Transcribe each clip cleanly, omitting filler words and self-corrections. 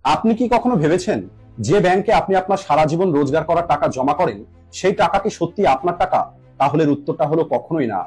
আপনি কি কখনো ভেবেছেন যে ব্যাংকে আপনি আপনার সারা জীবন রোজগার করার টাকা জমা করেন সেই টাকা কি সত্যি আপনার টাকা? তাহলে এর উত্তরটা হলো কখনোই না।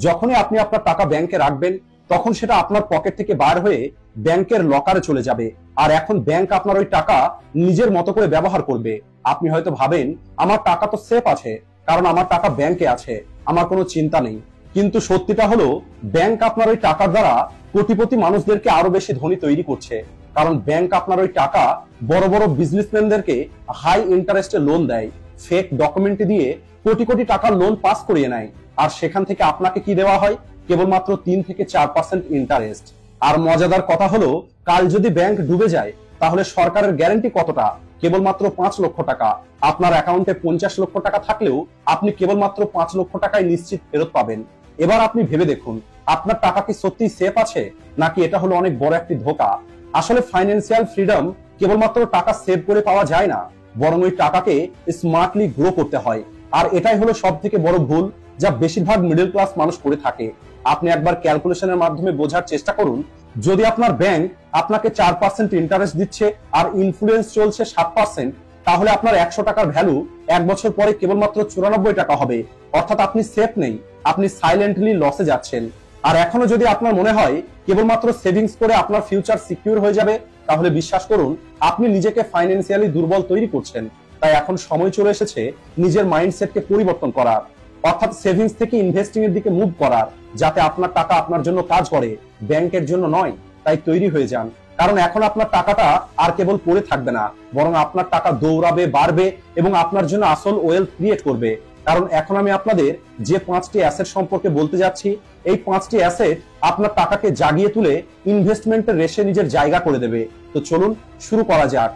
যখনই আপনি আপনার টাকা ব্যাংকে রাখবেন তখন সেটা আপনার পকেট থেকে বার হয়ে ব্যাংকের লকারে চলে যাবে। আর এখন ব্যাংক আপনার ওই টাকা নিজের মতো করে ব্যবহার করবে। আপনি হয়তো ভাবেন আমার টাকা তো সেফ আছে, কারণ আমার টাকা ব্যাংকে আছে, আমার কোনো চিন্তা নেই। কিন্তু সত্যিটা হলো ব্যাংক আপনার ওই টাকার দ্বারা কোটিপতি মানুষদেরকে আরো বেশি ধনী তৈরি করছে। কারণ ব্যাংক আপনার ওই টাকা বড় বড় বিজনেসম্যানদেরকে হাই ইন্টারেস্টে লোন দেয়, ফেক ডকুমেন্ট দিয়ে কোটি কোটি টাকার লোন পাস করিয়ে নেয়। আর সেখান থেকে আপনাকে কি দেওয়া হয়? কেবলমাত্র 3 থেকে 4% ইন্টারেস্ট। আর মজাদার কথা হলো, কাল যদি ব্যাংক ডুবে যায় তাহলে সরকারের গ্যারান্টি কতটা? কেবলমাত্র 5 লক্ষ টাকা। আপনার অ্যাকাউন্টে 50 লক্ষ টাকা থাকলেও আপনি কেবলমাত্র 5 লক্ষ টাকায় নিশ্চিত ফেরত পাবেন। এবার আপনি ভেবে দেখুন, আপনার টাকা কি সত্যি সেফ আছে, নাকি এটা হলো অনেক বড় একটি ধোঁকা? আসলে ফাইন্যান্সিয়াল ফ্রিডম কেবলমাত্র টাকা সেভ করে পাওয়া যায় না, বরং ওই টাকাকে স্মার্টলি গ্রো করতে হয়। আর এটাই হলো সব থেকে বড় ভুল যা বেশিরভাগ মিডল ক্লাস মানুষ করে থাকে। আপনি একবার ক্যালকুলেশনের মাধ্যমে বোঝার চেষ্টা করুন, যদি আপনার ব্যাংক আপনাকে 4% ইন্টারেস্ট দিচ্ছে আর ইনফ্লুয়েন্স চলছে 7%, তাহলে আপনার 100 টাকার ভ্যালু 1 বছর পরে কেবলমাত্র 94 টাকা হবে। অর্থাৎ আপনি সেফ নেই, আপনি সাইলেন্টলি লসে যাচ্ছেন। আর এখনো যদি আপনার মনে হয় কেবলমাত্র সেভিংস করে আপনার ফিউচার সিকিউর হয়ে যাবে, তাহলে বিশ্বাস করুন আপনি নিজেকে ফাইন্যান্সিয়ালি দুর্বল তৈরি করছেন। তাই এখন সময় চলে এসেছে নিজের মাইন্ডসেটকে পরিবর্তন করার, অর্থাৎ সেভিংস থেকে ইনভেস্টিং এর দিকে মুভ করার, যাতে আপনার টাকা আপনার জন্য কাজ করে, ব্যাংকের জন্য নয়। তাই তৈরি হয়ে যান, কারণ এখন আপনার টাকাটা আর কেবল পড়ে থাকবে না, বরং আপনার টাকা দৌড়াবে, বাড়বে এবং আপনার জন্য আসল ওয়েলথ ক্রিয়েট করবে। কারণ এখন আমি আপনাদের যে 5টি অ্যাসেট সম্পর্কে বলতে যাচ্ছি, এই 5টি অ্যাসেট আপনার টাকাকে জাগিয়ে তুলে ইনভেস্টমেন্টের রেশে নিজের জায়গা করে দেবে। তো চলুন শুরু করা যাক।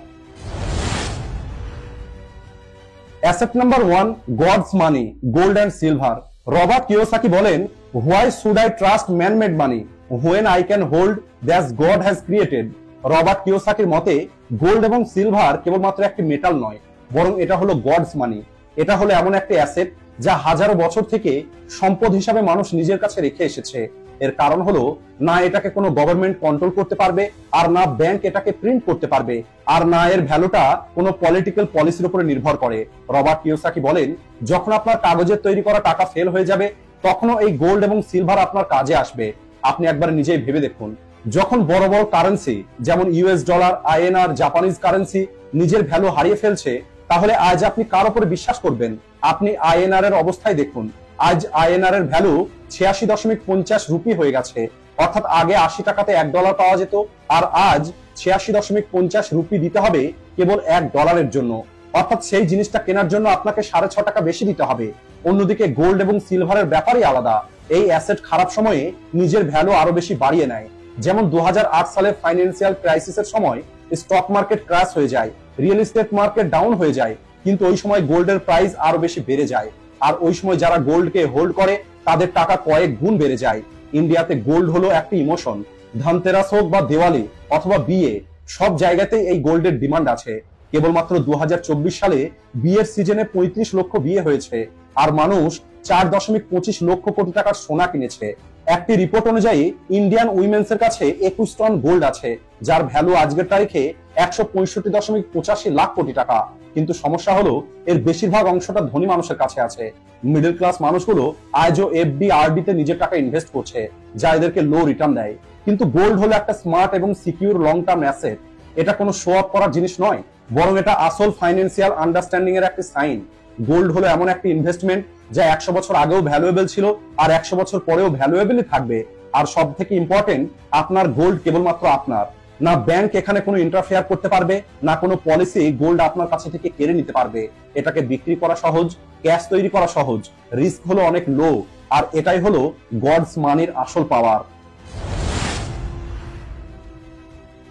Asset number 1, God's money, gold and silver. Robert Kiyosaki বলেন, why should I trust man made money when I can hold that God has created. Robert কিওসাকির মতে গোল্ড এবং সিলভার কেবলমাত্র একটি মেটাল নয়, বরং এটা হলো গডস মানি। এটা হলো এমন একটি অ্যাসেট যা হাজারো বছর থেকে সম্পদ হিসাবে মানুষ নিজের কাছে রেখে এসেছে। এর কারণ হলো, না এটাকে কোনো গভর্নমেন্ট কন্ট্রোল করতে পারবে, আর না ব্যাংক এটাকে প্রিন্ট করতে পারবে, আর না এর ভ্যালুটা কোনো পলিটিক্যাল পলিসির উপরে নির্ভর করে। রবার্ট কিওসাকি বলেন, যখন আপনার কাগজের তৈরি করা টাকা ফেল হয়ে যাবে, তখনও এই গোল্ড এবং সিলভার আপনার কাজে আসবে। আপনি একবার নিজেই ভেবে দেখুন, যখন বড় বড় কারেন্সি যেমন US dollar, INR, Japanese currency নিজের ভ্যালু হারিয়ে ফেলছে, তাহলে আজ আপনি কার উপরে বিশ্বাস করবেন? আপনি আইএনআর এর অবস্থায় দেখুন। আজ আইএনআর এর ভ্যালু 86.50 রুপি হয়ে গেছে। অর্থাৎ আগে 80 টাকাতে $1 পাওয়া যেত, আর আজ 86.50 রুপি দিতে হবে কেবল $1 জন্য। অর্থাৎ সেই জিনিসটা কেনার জন্য আপনাকে 6.5 টাকা বেশি দিতে হবে। অন্যদিকে গোল্ড এবং সিলভারের ব্যাপারই আলাদা। এই অ্যাসেট খারাপ সময়ে নিজের ভ্যালু আরো বেশি বাড়িয়ে নেয়। যেমন 2008 সালের ফাইন্যান্সিয়াল ক্রাইসিসের সময় স্টক মার্কেট ক্র্যাশ হয়ে যায়, রিয়েল এস্টেট মার্কেট ডাউন হয়ে যায়, কিন্তু ওই সময় গোল্ডের প্রাইস আরো বেশি বেড়ে যায়। আর ওই সময় যারা গোল্ডকে হোল্ড করে তাদের টাকা কয়েক গুণ বেড়ে যায়। ইন্ডিয়াতে গোল্ড হলো একটি ইমোশন। ধনতেরাস হোক বা দিওয়ালি অথবা বিয়ে, সব জায়গাতেই এই গোল্ডের ডিমান্ড আছে। কেবলমাত্র 2024 সালে বিয়ের সিজনে 35 লক্ষ বিয়ে হয়েছে, আর মানুষ 4.25 লক্ষ কোটি টাকার সোনা কিনেছে। একটি রিপোর্ট অনুযায়ী ইন্ডিয়ান উইমেন্স এর কাছে 21 টন গোল্ড আছে, যার ভ্যালু আজকের তারিখে 165.85 লাখ কোটি টাকা। কিন্তু সমস্যা হলো, এর বেশিরভাগ অংশটা ধনী মানুষের কাছে আছে। মিডল ক্লাস মানুষগুলো আজও এফডি, আরডি তে নিজের টাকা ইনভেস্ট করছে, যা এদেরকে লো রিটার্ন দেয়। কিন্তু গোল্ড হলো একটা স্মার্ট এবং সিকিউর লং টার্ম অ্যাসেট। এটা কোনো শো অফ করার জিনিস নয়, বরং এটা আসল ফাইন্যান্সিয়াল আন্ডারস্ট্যান্ডিং এর একটা সাইন। গোল্ড হলো এমন একটা ইনভেস্টমেন্ট যা 100 বছর আগেও ভ্যালুয়েবল ছিল, আর 100 বছর পরেও ভ্যালুয়েবলই থাকবে। আর সব থেকে ইম্পর্টেন্ট, আপনার গোল্ড কেবলমাত্র আপনার। না ব্যাংক এখানে কোনো ইন্টারফেয়ার করতে পারবে, না কোনো পলিসি গোল্ড আপনার কাছে থেকে কেড়ে নিতে পারবে। এটাকে বিক্রি করা সহজ, ক্যাশ তৈরি করা সহজ, রিস্ক হলো অনেক লো। আর এটাই হলো গডস মানির আসল power.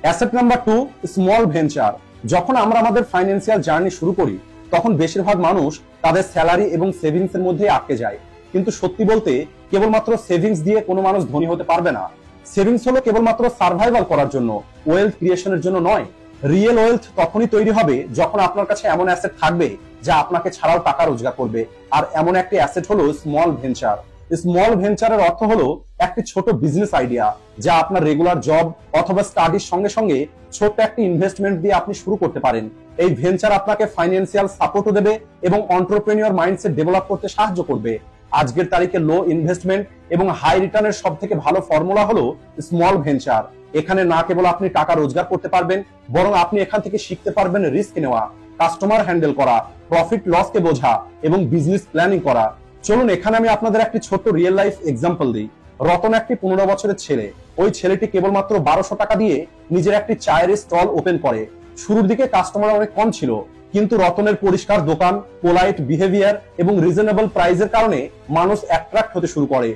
Asset number 2, small venture. যখন আমরা আমাদের ফাইন্যান্সিয়াল জার্নি শুরু করি, তখন বেশিরভাগ মানুষ তাদের স্যালারি এবং সেভিংস এর মধ্যে আটকে যায়। কিন্তু সত্যি বলতে, কেবলমাত্র সেভিংস দিয়ে কোনো মানুষ ধনী হতে পারবে না। সেভিংস হলো কেবলমাত্র সার্ভাইভাল করার জন্য, ওয়েলথ ক্রিয়েশনের জন্য নয়। রিয়েল ওয়েলথ তখনই তৈরি হবে যখন আপনার কাছে এমন অ্যাসেট থাকবে যা আপনাকে ছাড়াও টাকা রোজগার করবে। আর এমন একটি অ্যাসেট হলো স্মল ভেঞ্চার। স্মল ভেঞ্চারের অর্থ হলো একটি ছোট বিজনেস আইডিয়া, যা আপনার রেগুলার জব অথবা স্টাডির সঙ্গে সঙ্গে ছোট্ট একটি ইনভেস্টমেন্ট দিয়ে আপনি শুরু করতে পারেন। এই ভেঞ্চার আপনাকে ফাইন্যান্সিয়াল সাপোর্টও দেবে এবং এন্টারপ্রেনিউর মাইন্ডসেট ডেভেলপ করতে সাহায্য করবে। আজকের তারিখে লো ইনভেস্টমেন্ট এবং হাই রিটার্নের সব থেকে ভালো ফর্মুলা হলো স্মল ভেঞ্চার। এখানে না কেবল আপনি টাকা রোজগার করতে পারবেন, বরং আপনি এখান থেকে শিখতে পারবেন রিস্ক নেওয়া, কাস্টমার হ্যান্ডেল করা, প্রফিট লসকে বোঝা এবং বিজনেস প্ল্যানিং করা। চলুন এখানে আমি আপনাদের একটি ছোট্ট রিয়েল লাইফ এক্সাম্পল দিই। রতন একটি 15 বছরের ছেলে। ওই ছেলেটি কেবলমাত্র 1200 টাকা দিয়ে নিজের একটি চায়ের স্টল ওপেন করে। শুরুর দিকে কাস্টমার অনেক কম ছিল, কিন্তু রতনের পরিষ্কার দোকান, পোলাইট বিহেভিয়ার এবং রিজনেবল প্রাইসের কারণে মানুষ অ্যাট্রাক্ট হতে শুরু করে।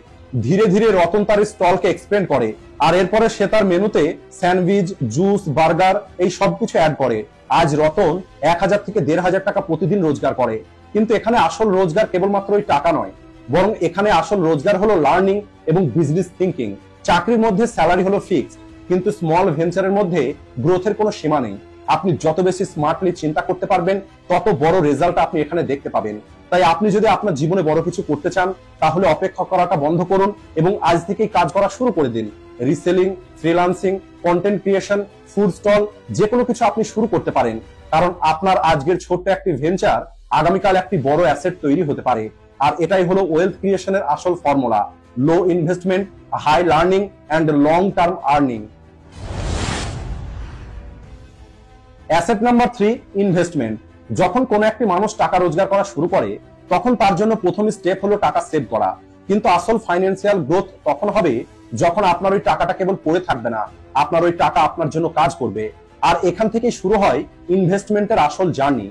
ধীরে ধীরে রতন তার স্টলকে এক্সপেন্ড করে, আর এরপরে সে তার মেনুতে স্যান্ডউইচ, জুস, বার্গার এই সবকিছু অ্যাড করে। আজ রতন 1000 থেকে 1500 টাকা প্রতিদিন রোজগার করে। কিন্তু এখানে আসল রোজগার কেবলমাত্র ওই টাকা নয়, বরং এখানে আসল রোজগার হলো লার্নিং এবং বিজনেস থিঙ্কিং। চাকরির মধ্যে স্যালারি হলো ফিক্সড, কিন্তু স্মল ভেঞ্চারের মধ্যে গ্রোথের কোনো সীমা নেই। আপনি যত বেশি স্মার্টলি চিন্তা করতে পারবেন, তত বড় রেজাল্ট আপনি এখানে দেখতে পাবেন। তাই আপনি যদি আপনার জীবনে বড় কিছু করতে চান, তাহলে অপেক্ষা করাটা বন্ধ করুন এবং আজ থেকেই কাজ করা শুরু করে দিন। Reselling, freelancing, content creation, food stall, যে কোনো কিছু আপনি শুরু করতে পারেন, কারণ আপনার আজকের ছোট্ট একটি ভেঞ্চার আগামীকাল একটি বড় অ্যাসেট তৈরি হতে পারে। আর এটাই হলো ওয়েলথ ক্রিয়েশনের আসল formula: low investment, high learning and long term earning. Asset number 3, investment. যখন কোনো একটি মানুষ টাকা রোজগার করা শুরু করে, তখন তার জন্য প্রথম স্টেপ হলো টাকা সেভ করা। কিন্তু আসল ফাইন্যান্সিয়াল গ্রোথ তখন হবে যখন আপনার ওই টাকাটা কেবল পড়ে থাকবে না, আপনার ওই টাকা আপনার জন্য কাজ করবে। আর এখান থেকে শুরু হয় ইনভেস্টমেন্টের আসল জার্নি।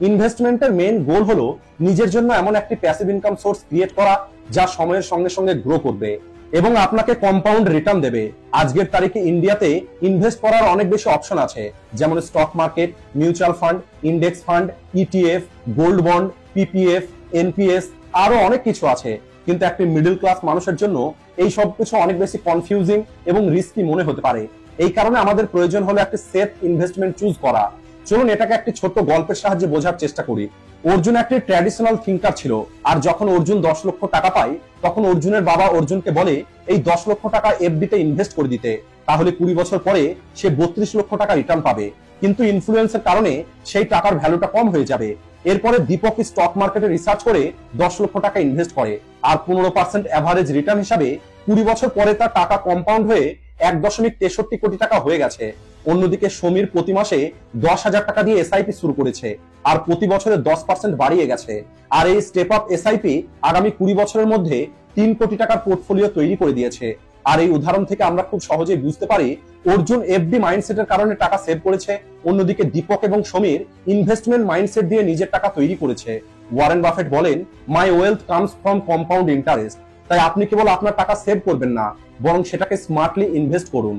ইনভেস্টমেন্টের মেইন গোল হলো নিজের জন্য এমন একটি প্যাসিভ ইনকাম সোর্স ক্রিয়েট করা, যা সময়ের সঙ্গে সঙ্গে গ্রো করবে এবং আপনাকে কম্পাউন্ড রিটার্ন দেবে। আজকের তারিখে ইন্ডিয়াতে ইনভেস্ট করার অনেক বেশি অপশন আছে, যেমন stock market, mutual fund, index fund, ETF, gold bond, PPF, NPS, আরো অনেক কিছু আছে। কিন্তু একটি মিডল ক্লাস মানুষের জন্য এই সব কিছু অনেক বেশি কনফিউজিং এবং রিস্কি মনে হতে পারে। এই কারণে আমাদের প্রয়োজন হলো একটি সেফ ইনভেস্টমেন্ট চুজ করা। চলুন এটাকে একটি ছোট্ট গল্পের সাহায্যে বোঝার চেষ্টা করি। অর্জুন একটি ট্র্যাডিশনাল থিঙ্কার ছিল, আর যখন অর্জুন 10 লক্ষ টাকা পায়, তখন অর্জুনের বাবা অর্জুনকে বলে এই 10 লক্ষ টাকা এফডিতে ইনভেস্ট করে দিতে, তাহলে 20 বছর পরে সে 32 লক্ষ টাকা রিটার্ন পাবে। কিন্তু ইনফ্লুয়েন্সের কারণে সেই টাকার ভ্যালুটা কম হয়ে যাবে। এরপরে দীপক স্টক মার্কেটে রিসার্চ করে 10 লক্ষ টাকা ইনভেস্ট করে, আর 15% অ্যাভারেজ রিটার্ন হিসাবে 20 বছর পরে তার টাকা কম্পাউন্ড হয়ে 1.63 কোটি টাকা হয়ে গেছে। অন্যদিকে সমীর প্রতি মাসে 10,000 টাকা দিয়ে এসআইপি শুরু করেছে, আর প্রতি বছরে 10% বাড়িয়ে গেছে। আর এই স্টেপ আপ এসআইপি আগামী 20 বছরের মধ্যে 3 কোটি টাকার পোর্টফোলিও তৈরি করে দিয়েছে। আর এই উদাহরণ থেকে আমরা খুব সহজেই বুঝতে পারি অর্জুন এফডি মাইন্ডসেটের কারণে টাকা সেভ করেছে, অন্যদিকে দীপক এবং সমীর ইনভেস্টমেন্ট মাইন্ডসেট দিয়ে নিজের টাকা তৈরি করেছে। ওয়ারেন বাফেট বলেন, my wealth comes from compound interest. তাই আপনি কেবল আপনার টাকা সেভ করবেন না, বরং সেটাকে স্মার্টলি ইনভেস্ট করুন।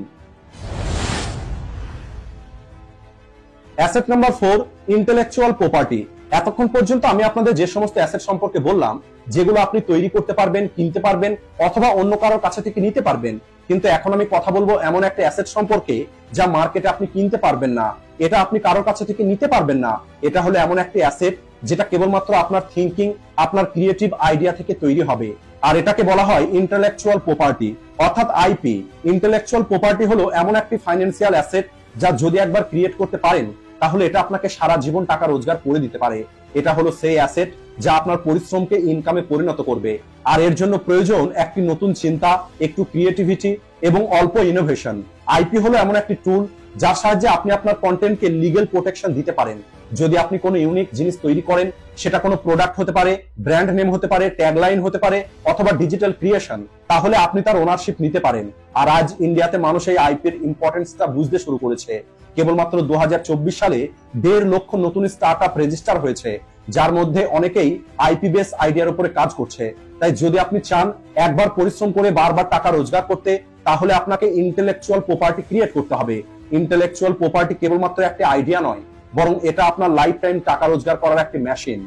Asset number 4, intellectual property. এতক্ষণ পর্যন্ত আমি আপনাদের যে সমস্ত অ্যাসেট সম্পর্কে বললাম, যেগুলো আপনি তৈরি করতে পারবেন, কিনতে পারবেন অথবা অন্য কারোর কাছে থেকে নিতে পারবেন, কিন্তু এখন আমি কথা বলবো এমন একটা অ্যাসেট সম্পর্কে যা মার্কেটে আপনি কিনতে পারবেন না, এটা আপনি কারোর কাছে থেকে নিতে পারবেন না। এটা হলো এমন একটি অ্যাসেট যেটা কেবলমাত্র আপনার থিঙ্কিং, আপনার ক্রিয়েটিভ আইডিয়া থেকে তৈরি হবে, আর এটাকে বলা হয় ইন্টেলেকচুয়াল প্রপার্টি অর্থাৎ আইপি। ইন্টেলেকচুয়াল প্রপার্টি হলো এমন একটি ফাইন্যান্সিয়াল অ্যাসেট যা যদি একবার ক্রিয়েট করতে পারেন, তাহলে এটা আপনাকে সারা জীবন টাকা রোজগার করে দিতে পারে। এটা হলো সেই অ্যাসেট যা আপনার পরিশ্রমকে ইনকামে পরিণত করবে। আর এর জন্য প্রয়োজন একটি নতুন চিন্তা, একটু ক্রিয়েটিভিটি এবং অল্প ইনোভেশন। আইপি হলো এমন একটি টুল যার সাহায্যে আপনি আপনার কন্টেন্টকে লিগ্যাল প্রোটেকশন দিতে পারেন। যদি আপনি কোনো ইউনিক জিনিস তৈরি করেন, সেটা কোনো প্রোডাক্ট হতে পারে, ব্র্যান্ড নেম হতে পারে, ট্যাগলাইন হতে পারে অথবা ডিজিটাল ক্রিয়েশন, তাহলে আপনি তার ওনারশিপ নিতে পারেন। আর আজ ইন্ডিয়াতে মানুষ এই আইপির ইম্পর্টেন্সটা বুঝতে শুরু করেছে। কেবলমাত্র 2024 সালে 1.5 লক্ষ নতুন স্টার্টআপ রেজিস্টার হয়েছে, যার মধ্যে অনেকেই আইপি বেস আইডিয়ার উপরে কাজ করছে। তাই যদি আপনি চান একবার পরিশ্রম করে বারবার টাকা রোজগার করতে, তাহলে আপনাকে ইন্টেলেকচুয়াল প্রপার্টি ক্রিয়েট করতে হবে। ইন্টেলেকচুয়াল প্রপার্টি কেবলমাত্র একটা আইডিয়া নয়, বরং এটা আপনার লাইফ টাইম টাকা রোজগার করার একটি machine.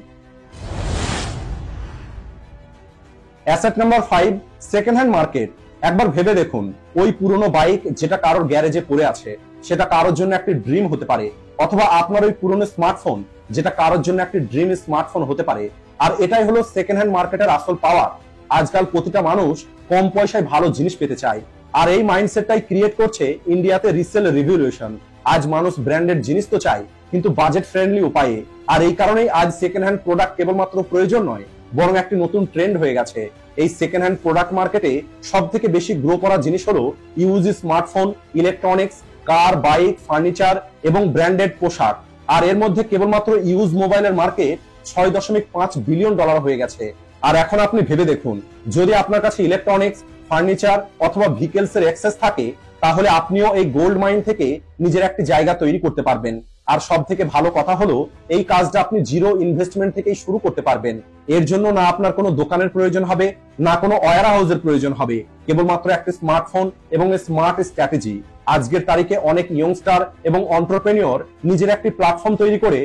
Asset number 5, second hand market. একবার ভেবে দেখুন, ওই পুরনো বাইক যেটা কারোর গ্যারেজে পড়ে আছে, সেটা কারোর জন্য একটি ড্রিম হতে পারে, অথবা আপনার ওই পুরনো স্মার্টফোন যেটা কারোর জন্য একটি ড্রিম স্মার্টফোন হতে পারে। আর এটাই হলো সেকেন্ড হ্যান্ড মার্কেটের আসল পাওয়ার। আজকাল প্রতিটা মানুষ কম পয়সায় ভালো জিনিস পেতে চায়, আর এই মাইন্ডসেটটাই ক্রিয়েট করছে ইন্ডিয়াতে রিসেল রিভলিউশন। আজ মানুষ ব্র্যান্ডেড জিনিস তো চায়, কিন্তু বাজেট ফ্রেন্ডলি উপায়ে। আর এই কারণেই আজ সেকেন্ড হ্যান্ড প্রোডাক্ট কেবলমাত্র প্রয়োজন নয়, বরং একটি নতুন ট্রেন্ড হয়ে গেছে। এই সেকেন্ড হ্যান্ড প্রোডাক্ট মার্কেটে সব থেকে বেশি গ্রো করা জিনিস হলো ইউজ স্মার্টফোন, ইলেকট্রনিক্স, কার, বাইক, ফার্নিচার এবং ব্র্যান্ডেড পোশাক। আর এর মধ্যে কেবলমাত্র ইউজ মোবাইলের মার্কেট $6.5 বিলিয়ন হয়ে গেছে। আর এখন আপনি ভেবে দেখুন, যদি আপনার কাছে ইলেকট্রনিক্স, ফার্নিচার অথবা ভেহিকলস এর অ্যাক্সেস থাকে, তাহলে আপনিও এই গোল্ড মাইন থেকে নিজের একটি জায়গা তৈরি করতে পারবেন। আর সব থেকে ভালো কথা হলো, এই কাজটা আপনি জিরো ইনভেস্টমেন্ট থেকেই শুরু করতে পারবেন। এর জন্য না আপনার কোনো দোকানের প্রয়োজন হবে, না কোনো ওয়্যার হাউসের প্রয়োজন হবে, কেবলমাত্র একটা স্মার্টফোন এবং স্মার্ট স্ট্র্যাটেজি। আজকের তারিখে অনেক ইয়ংস্টার এবং এন্টারপ্রেনিউর নিজের একটি প্ল্যাটফর্ম তৈরি করে,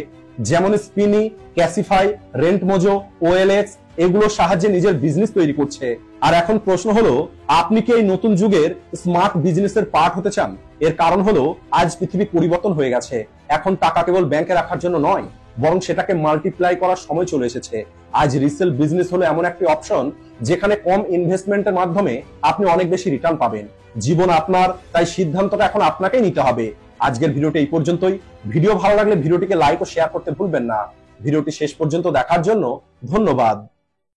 যেমন spiny, Cashify, rent Mojo, OLX, এগুলোর সাহায্যে নিজের বিজনেস তৈরি করছে। আর এখন প্রশ্ন হলো, আপনি কি এই নতুন যুগের স্মার্ট বিজনেসের পার্ট হতে চান? এর কারণ হলো, আজ পৃথিবী পরিবর্তন হয়ে গেছে। এখন টাকা কেবল ব্যাংকে রাখার জন্য নয়, বরং সেটাকে মাল্টিপ্লাই করার সময় চলে এসেছে। আজ রিসেল বিজনেস হলো এমন একটি অপশন যেখানে কম ইনভেস্টমেন্টের মাধ্যমে আপনি অনেক বেশি রিটার্ন পাবেন। জীবন আপনার, তাই সিদ্ধান্তটা এখন আপনাকেই নিতে হবে। আজকের ভিডিওটি এই পর্যন্তই। ভিডিও ভালো লাগলে ভিডিওটিকে লাইক ও শেয়ার করতে ভুলবেন না। ভিডিওটি শেষ পর্যন্ত দেখার জন্য ধন্যবাদ।